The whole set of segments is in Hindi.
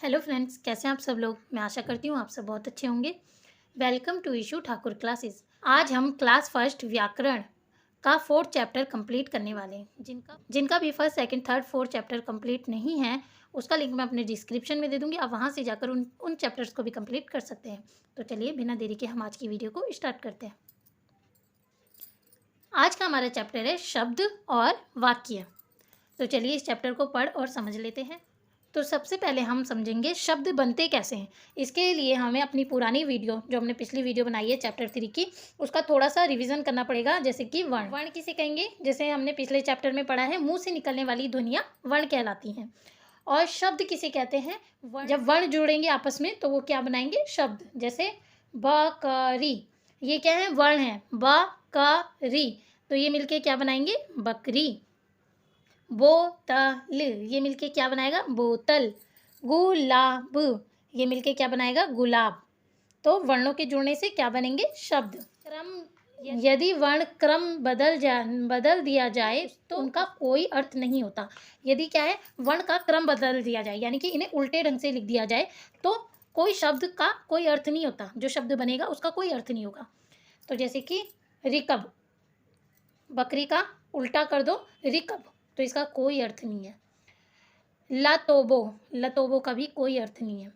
हेलो फ्रेंड्स, कैसे हैं आप सब लोग। मैं आशा करती हूँ आप सब बहुत अच्छे होंगे। Welcome to Ishu Thakur classes. आज हम क्लास फर्स्ट व्याकरण का फोर्थ चैप्टर कंप्लीट करने वाले हैं। जिनका भी first second third fourth chapter complete नहीं है, उसका लिंक मैं अपने डिस्क्रिप्शन में दे दूँगी। आप वहाँ से जाकर उन चैप्टर्स को भी कंप्लीट कर सकते हैं। तो चलिए बिना देरी के हम आज की वीडियो को स्टार्ट करते हैं। आज का हमारा चैप्टर है शब्द और वाक्य। तो चलिए इस चैप्टर को पढ़ और समझ लेते हैं। तो सबसे पहले हम समझेंगे शब्द बनते कैसे हैं। इसके लिए हमें अपनी पुरानी वीडियो, जो हमने पिछली वीडियो बनाई है चैप्टर 3 की, उसका थोड़ा सा रिवीजन करना पड़ेगा। जैसे कि वर्ण वर्ण किसे कहेंगे, जैसे हमने पिछले चैप्टर में पढ़ा है, मुंह से निकलने वाली ध्वनियाँ वर्ण कहलाती हैं। और शब्द किसे कहते हैं, जब वर्ण जुड़ेंगे आपस में तो वो क्या बनाएंगे, शब्द। जैसे बकरी, ये क्या है, वर्ण है, बकरी, तो ये मिलके क्या बनाएंगे, बकरी। बोतल, ये मिलके क्या बनाएगा, बोतल। गुलाब, ये मिलके क्या बनाएगा, गुलाब। तो वर्णों के जुड़ने से क्या बनेंगे, शब्द। क्रम, यदि वर्ण क्रम बदल दिया जाए तो उनका कोई अर्थ नहीं होता। यदि क्या है, वर्ण का क्रम बदल दिया जाए, यानी कि इन्हें उल्टे ढंग से लिख दिया जाए, तो कोई शब्द का कोई अर्थ नहीं होता। जो शब्द बनेगा उसका कोई अर्थ नहीं होगा। तो जैसे कि रिकब, बकरी का उल्टा कर दो रिकब, तो इसका कोई अर्थ नहीं है। लतोबो, लतोबो का भी कोई अर्थ नहीं है।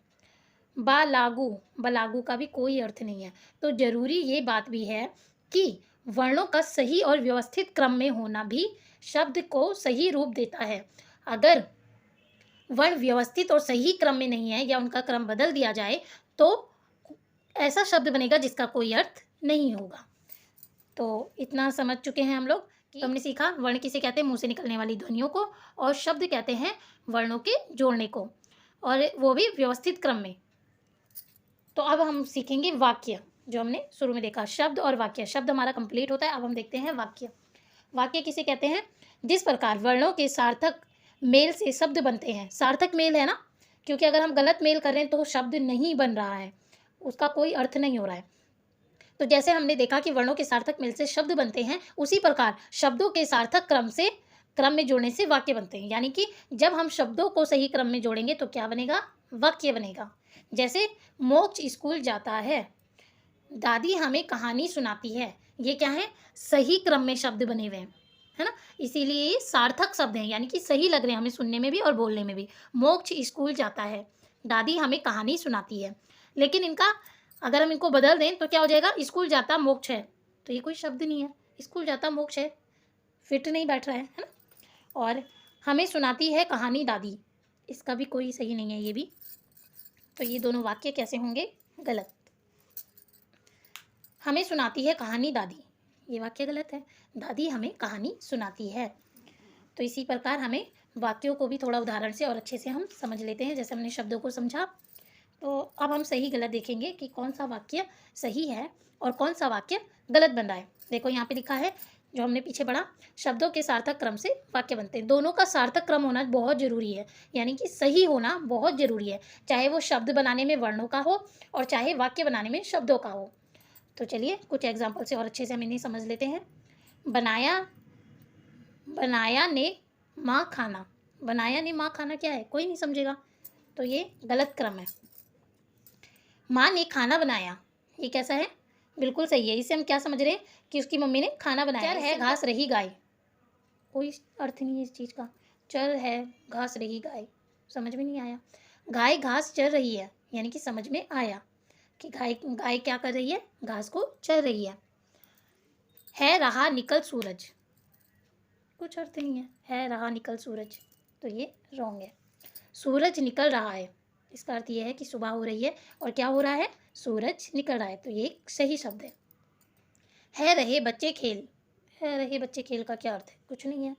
बालागू, बलागू का भी कोई अर्थ नहीं है। तो जरूरी ये बात भी है कि वर्णों का सही और व्यवस्थित क्रम में होना भी शब्द को सही रूप देता है। अगर वर्ण व्यवस्थित और सही क्रम में नहीं है या उनका क्रम बदल दिया जाए तो ऐसा शब्द बनेगा जिसका कोई अर्थ नहीं होगा। तो इतना समझ चुके हैं हम लोग। तो हमने सीखा वर्ण किसे कहते हैं, मुंह से निकलने वाली ध्वनियों को, और शब्द कहते हैं वर्णों के जोड़ने को, और वो भी व्यवस्थित क्रम में। तो अब हम सीखेंगे वाक्य, जो हमने शुरू में देखा, शब्द और वाक्य। शब्द हमारा कंप्लीट होता है, अब हम देखते हैं वाक्य। वाक्य किसे कहते हैं, जिस प्रकार वर्णों के सार्थक मेल से शब्द बनते हैं। सार्थक मेल है ना, क्योंकि अगर हम गलत मेल कर रहे हैं तो शब्द नहीं बन रहा है, उसका कोई अर्थ नहीं हो रहा है। तो जैसे हमने देखा कि वर्णों के सार्थक मेल से शब्द बनते हैं, उसी प्रकार शब्दों के सार्थक क्रम में जोड़ने से वाक्य बनते हैं। यानी कि जब हम शब्दों को सही क्रम में जोड़ेंगे तो क्या बनेगा, वाक्य बनेगा। जैसे मोक्ष स्कूल जाता है, दादी हमें कहानी सुनाती है, ये क्या है, सही क्रम में शब्द बने हुए हैं, है ना। इसीलिए ये सार्थक शब्द हैं, यानी कि सही लग रहे हैं हमें सुनने में भी और बोलने में भी। मोक्ष स्कूल जाता है, दादी हमें कहानी सुनाती है। लेकिन इनका अगर हम इनको बदल दें तो क्या हो जाएगा, स्कूल जाता मोक्ष है, तो ये कोई शब्द नहीं है। स्कूल जाता मोक्ष है, फिट नहीं बैठ रहा है ना। और हमें सुनाती है कहानी दादी, इसका भी कोई सही नहीं है ये भी। तो ये दोनों वाक्य कैसे होंगे, गलत। हमें सुनाती है कहानी दादी, ये वाक्य गलत है। दादी हमें कहानी सुनाती है। तो इसी प्रकार हमें वाक्यों को भी थोड़ा उदाहरण से और अच्छे से हम समझ लेते हैं। जैसे हमने शब्दों को समझा, तो अब हम सही गलत देखेंगे कि कौन सा वाक्य सही है और कौन सा वाक्य गलत बन रहा है। देखो यहाँ पे लिखा है, जो हमने पीछे पढ़ा, शब्दों के सार्थक क्रम से वाक्य बनते हैं। दोनों का सार्थक क्रम होना बहुत ज़रूरी है, यानी कि सही होना बहुत ज़रूरी है, चाहे वो शब्द बनाने में वर्णों का हो और चाहे वाक्य बनाने में शब्दों का हो। तो चलिए कुछ एग्जाम्पल से और अच्छे से हम इन्हें समझ लेते हैं। बनाया ने माँ खाना, बनाया ने माँ खाना क्या है, कोई नहीं समझेगा, तो ये गलत क्रम है। माँ ने खाना बनाया, ये कैसा है, बिल्कुल सही है। इससे हम क्या समझ रहे हैं कि उसकी मम्मी ने खाना बनाया। चर है घास रही गाय, कोई अर्थ नहीं है इस चीज़ का। चर है घास रही गाय, समझ में नहीं आया। गाय घास चर रही है, यानी कि समझ में आया कि गाय क्या कर रही है, घास को चर रही है रहा निकल सूरज, कुछ अर्थ नहीं है रहा निकल सूरज, तो ये रॉन्ग है। सूरज निकल रहा है, इसका अर्थ ये है कि सुबह हो रही है और क्या हो रहा है, सूरज निकल रहा है, तो ये एक सही शब्द है रहे बच्चे खेल, है रहे बच्चे खेल का क्या अर्थ है, कुछ नहीं है।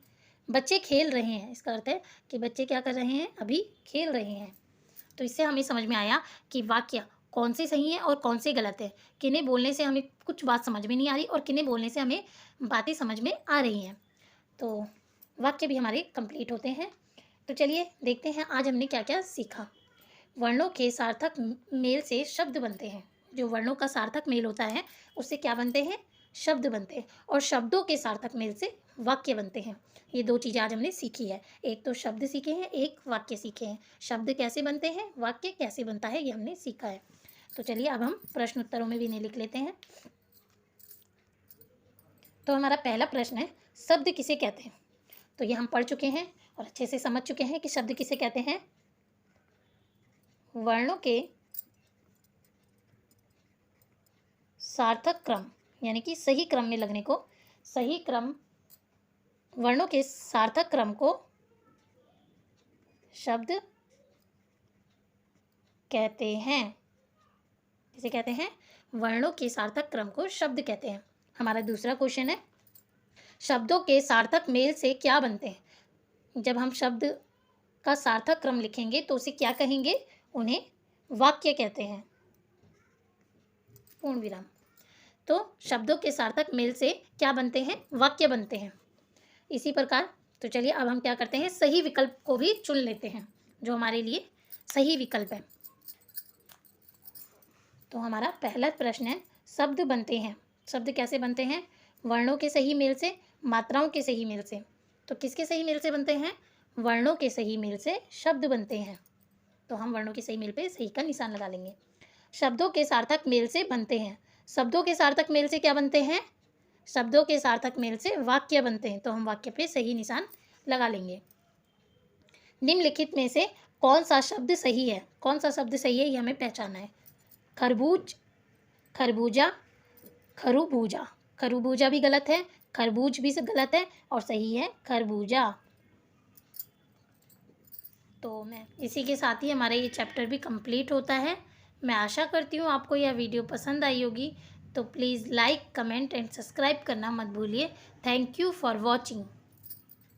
बच्चे खेल रहे हैं, इसका अर्थ है कि बच्चे क्या कर रहे हैं, अभी खेल रहे हैं। तो इससे हमें समझ में आया कि वाक्य कौन से सही हैं और कौन से गलत है। किन्हें बोलने से हमें कुछ बात समझ में नहीं आ रही और किन्हें बोलने से हमें बातें समझ में आ रही हैं। तो वाक्य भी हमारे कंप्लीट होते हैं। तो चलिए देखते हैं आज हमने क्या क्या सीखा। वर्णों के सार्थक मेल से शब्द बनते हैं। जो वर्णों का सार्थक मेल होता है उससे क्या बनते हैं, शब्द बनते हैं। और शब्दों के सार्थक मेल से वाक्य बनते हैं। ये दो चीज़ें आज हमने सीखी है, एक तो शब्द सीखे हैं, एक वाक्य सीखे हैं। शब्द कैसे बनते हैं, वाक्य कैसे बनता है, ये हमने सीखा है। तो चलिए अब हम प्रश्न उत्तरों में भी इन्हें लिख लेते हैं। तो हमारा पहला प्रश्न है, शब्द किसे कहते हैं। तो ये हम पढ़ चुके हैं और अच्छे से समझ चुके हैं कि शब्द किसे कहते हैं। वर्णों के सार्थक क्रम यानी कि सही क्रम में लगने को, सही क्रम, वर्णों के सार्थक क्रम को शब्द कहते हैं। किसे कहते हैं, वर्णों के सार्थक क्रम को शब्द कहते हैं। हमारा दूसरा क्वेश्चन है, शब्दों के सार्थक मेल से क्या बनते हैं। जब हम शब्द का सार्थक क्रम लिखेंगे तो उसे क्या कहेंगे, उन्हें वाक्य कहते हैं। पूर्ण विराम। तो शब्दों के सार्थक मेल से क्या बनते हैं, वाक्य बनते हैं। इसी प्रकार तो चलिए अब हम क्या करते हैं, सही विकल्प को भी चुन लेते हैं जो हमारे लिए सही विकल्प है। तो हमारा पहला प्रश्न है, शब्द बनते हैं, शब्द कैसे बनते हैं, वर्णों के सही मेल से, मात्राओं के सही मेल से। तो किसके सही मेल से बनते हैं, वर्णों के सही मेल से शब्द बनते हैं। तो हम वर्णों के सही मेल पे सही का निशान लगा लेंगे। शब्दों के सार्थक मेल से बनते हैं, शब्दों के सार्थक मेल से क्या बनते हैं, शब्दों के सार्थक मेल से वाक्य बनते हैं। तो हम वाक्य पे सही निशान लगा लेंगे। निम्नलिखित में से कौन सा शब्द सही है, कौन सा शब्द सही है ये हमें पहचानना है। खरबूज, खरबूजा, खरबूजा। खरबूजा भी गलत है, खरबूज भी गलत है और सही है खरबूजा। तो मैं इसी के साथ ही हमारा ये चैप्टर भी कंप्लीट होता है। मैं आशा करती हूँ आपको यह वीडियो पसंद आई होगी। तो please like, comment and subscribe करना मत भूलिए। Thank you for watching.